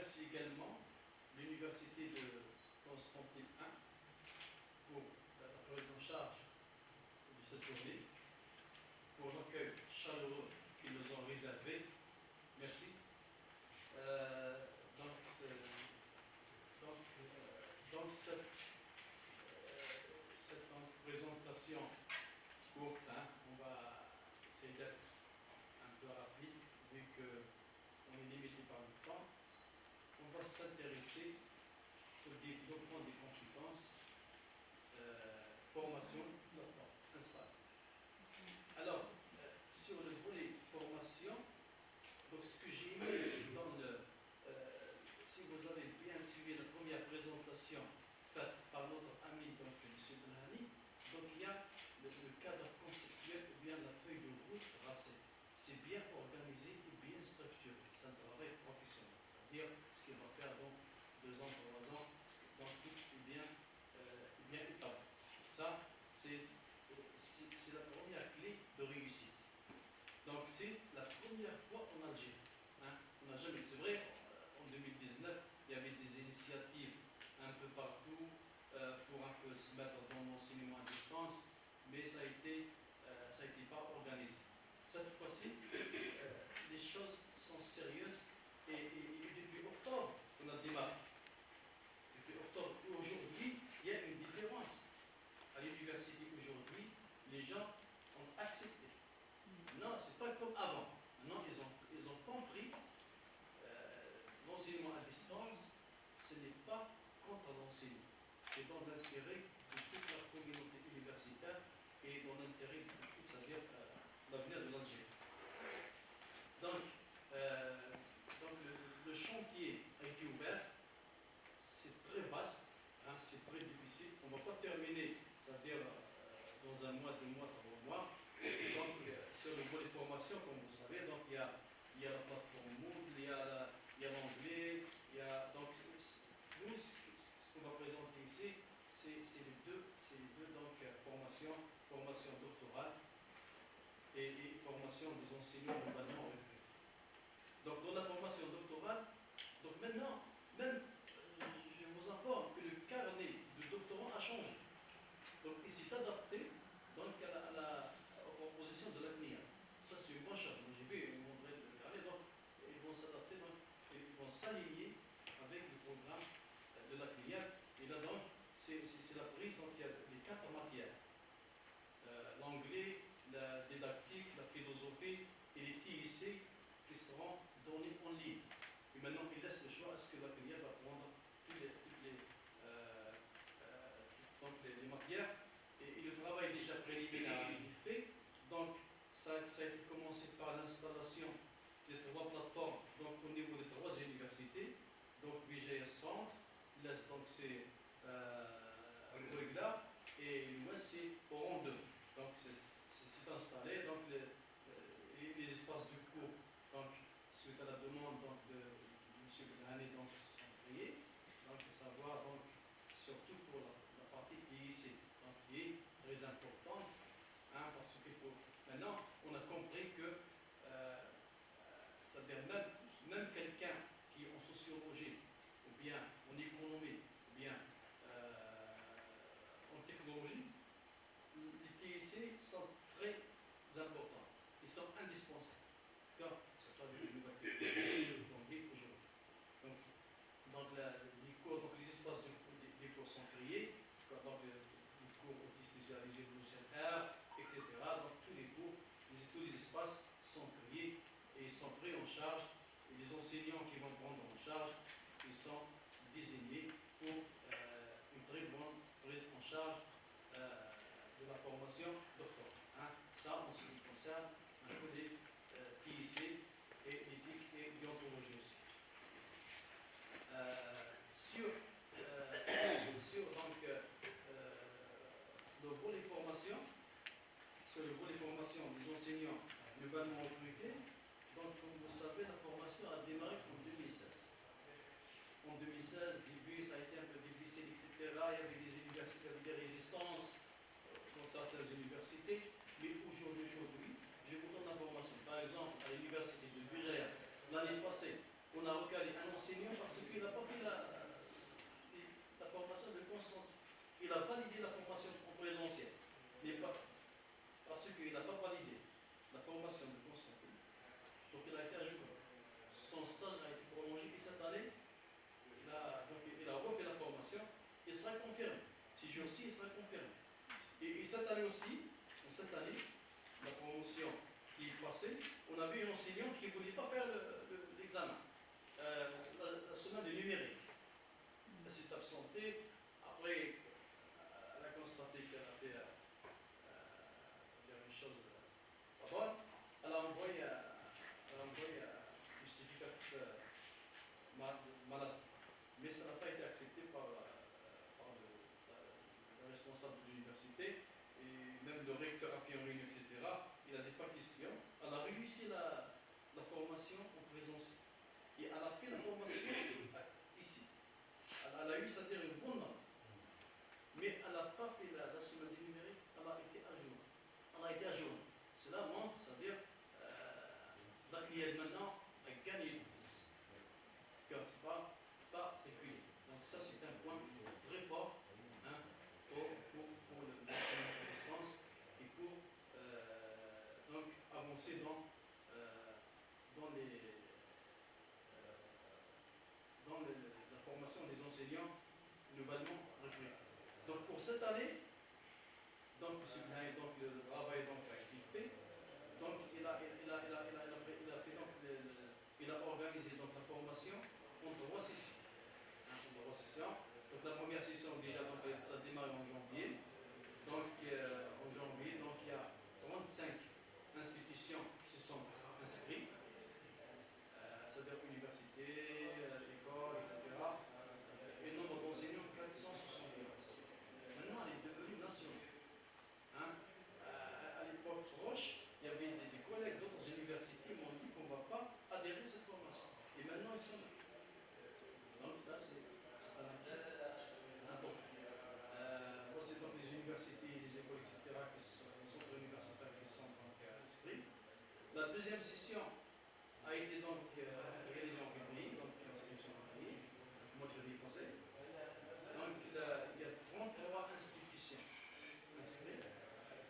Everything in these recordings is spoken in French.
remercie également l'Université de Constantine I pour la prise en charge de cette journée, pour l'accueil chaleureux qu'ils nous ont réservé. Merci. Dans cette présentation courte, on va essayer d'être un peu rapide, vu qu'on est limité par le temps. On va s'intéresser au développement des compétences, formation, install. Alors, sur le volet formation, donc ce que j'ai mis dans le... si vous avez bien suivi la première présentation faite par notre ami, donc M. Benhani, donc il y a le cadre conceptuel ou bien la feuille de route tracée. C'est bien organisé et bien structuré. C'est un travail professionnel. C'est-à-dire ce qu'il va faire dans 2 ans, 3 ans, donc tout est bien établi. Ça, c'est la première clé de réussite. Donc c'est la première fois en Algérie. On n'a jamais, c'est vrai, en 2019, il y avait des initiatives un peu partout pour un peu se mettre dans l'enseignement à distance, mais ça a été pas organisé. Cette fois-ci, les choses sont sérieuses et depuis octobre, on a démarré. Depuis octobre, aujourd'hui, il y a une différence. À l'université aujourd'hui, les gens ont accepté. Non, ce n'est pas comme avant. Maintenant, ils ont compris l'enseignement à distance, ce n'est pas contre l'enseignement. C'est dans l'intérêt de toute la communauté universitaire et dans l'intérêt de tout, c'est-à-dire l'avenir de l'Algérie. Donc le chantier a été ouvert, c'est très vaste, c'est très difficile. On ne va pas terminer, c'est-à-dire dans 1 mois, 2 mois, 3 mois. Donc, sur le volet formation, comme vous savez, donc, il y a la plateforme Moodle, il y a l'anglais, donc nous, ce qu'on va présenter ici, c'est les deux donc, formation doctorale et formation des enseignants nouvellement recrutés. Donc, dans la formation doctorale, donc maintenant, même, je vous informe que le carnet de doctorant a changé. Donc, il s'est adapté donc, à la proposition de la CNIA. Ça, c'est une bonne chose. J'ai vu, ils m'ont montré le carnet, donc ils vont s'adapter, donc ils vont s'aligner avec le programme de la CNIA. Et là, donc, c'est la prise, donc il y a les 4 matières. L'anglais, la didactique, la philosophie et les TIC qui seront donnés en ligne. Et maintenant, il laisse le choix à ce que la CNIA va prendre toutes les matières. Et le travail déjà préliminaire est fait. Donc, ça a été commencé par l'installation des 3 plateformes donc, au niveau des 3 universités. Donc, BGS Centre, l'Est, donc c'est Gourigla, et l'Ouest, c'est Oran 2. Donc, c'est installé. Donc, les espaces du cours, donc, suite à la demande donc, de M. Benhani, donc, sont créés. Donc, savoir, donc, surtout pour la partie ici, donc, qui est très importante, parce qu'il faut. Maintenant, on a compris que, c'est-à-dire même quelqu'un qui est en sociologie, ou bien en économie, ou bien en technologie, les TIC sont très importants, ils sont indispensables, car c'est pas de nouvelles aujourd'hui. Donc les cours, donc les espaces des cours sont créés, donc les cours spécialisés de logiciel R, etc. Donc tous les cours, tous les espaces sont créés et sont pris en charge. Et les enseignants qui vont prendre en charge, ils sont désignés pour une très bonne prise en charge de la formation doctorale. Ça, en ce qui concerne un peu les TIC et l'éthique et déontologie aussi. Sur donc, le volet formation, sur le volet formation des enseignants nouvellement recrutés, donc comme vous savez, la formation a démarré en 2016. En 2016, début, ça a été un peu difficile, etc. Il y avait des universités avec des résistances dans certaines universités, mais aujourd'hui, je vous donne l'information. Par exemple, à l'université de Buréa, l'année passée, on a recalé un enseignant parce formation de Constantine. Donc il a été adjoint. Son stage a été prolongé et cette année, il a refait la formation. Il sera confirmé. Ces jours-ci, il sera confirmé. Et cette année aussi, la promotion qui est passée, on avait une enseignante qui ne voulait pas faire l'examen. La semaine de numérique. Elle s'est absentée. Après, elle a constaté qu'elle a fait une chose pas bonne. Elle a envoyé un justificatif malade. Mais ça n'a pas été accepté par le responsable de l'université. Et même le recteur a fait une réunion, etc. Il n'a pas de question. Elle a réussi la formation en présentiel. Et elle a fait la formation ici. Elle a eu, c'est-à-dire une bonne note. Mais elle n'a pas fait la semaine du numérique, elle a été à jour. Elle a été à jour. Cela montre, c'est-à-dire, la cliente maintenant a gagné le plus. Car ce n'est pas écuyer. Donc ça, c'est un point très fort hein, pour l'enseignement à distance et pour donc avancer dans la formation des enseignants nouvellement recrutés. Donc pour cette année, donc le travail a été fait. Donc il a organisé donc la formation en 3 sessions. Donc la première session déjà elle a démarré en janvier. Donc en janvier, donc il y a 35 institutions qui se sont inscrites, c'est-à-dire université, école, etc. Et le nombre d'enseignants 471. Maintenant, elle est devenue nationale. Hein? À l'époque proche, il y avait des collègues d'autres universités qui m'ont dit qu'on ne va pas adhérer à cette formation. Et maintenant, ils sont là. Donc ça, c'est un acquis important. C'est donc les universités, les écoles, etc., les centres universitaires qui sont donc inscrits. La deuxième session a été donc réalisée en février, donc l'inscription en février, le mois de février passé. Donc il y a 33 institutions inscrites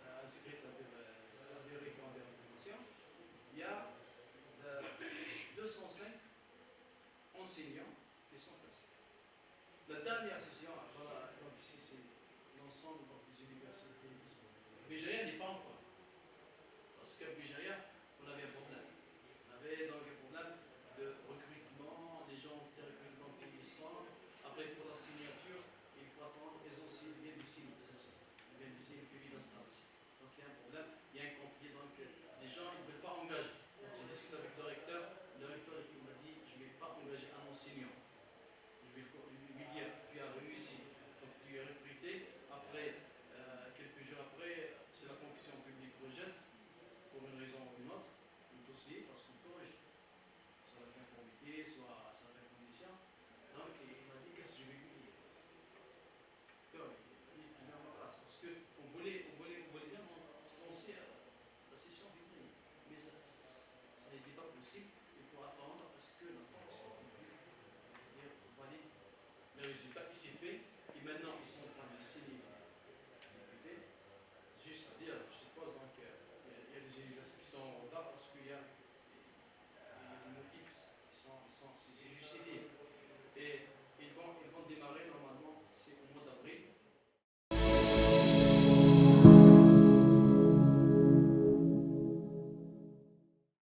à adhérer à la formation. Il y a 205 enseignants qui sont inscrits. La dernière session, voilà, donc ici c'est l'ensemble des universités. Béjaïa n'est pas encore. Parce qu'à Béjaïa, on avait un problème. On avait donc un problème de recrutement, les gens qui étaient recrutés dans le pays sont. Après, pour la signature, il faut attendre, ils ont signé du signe, c'est ça. Ils viennent du signe puis d'instance. Donc il y a un problème, il y a un conflit, donc les gens ne veulent pas engager. Donc j'ai discuté avec le recteur il m'a dit je ne vais pas engager un enseignant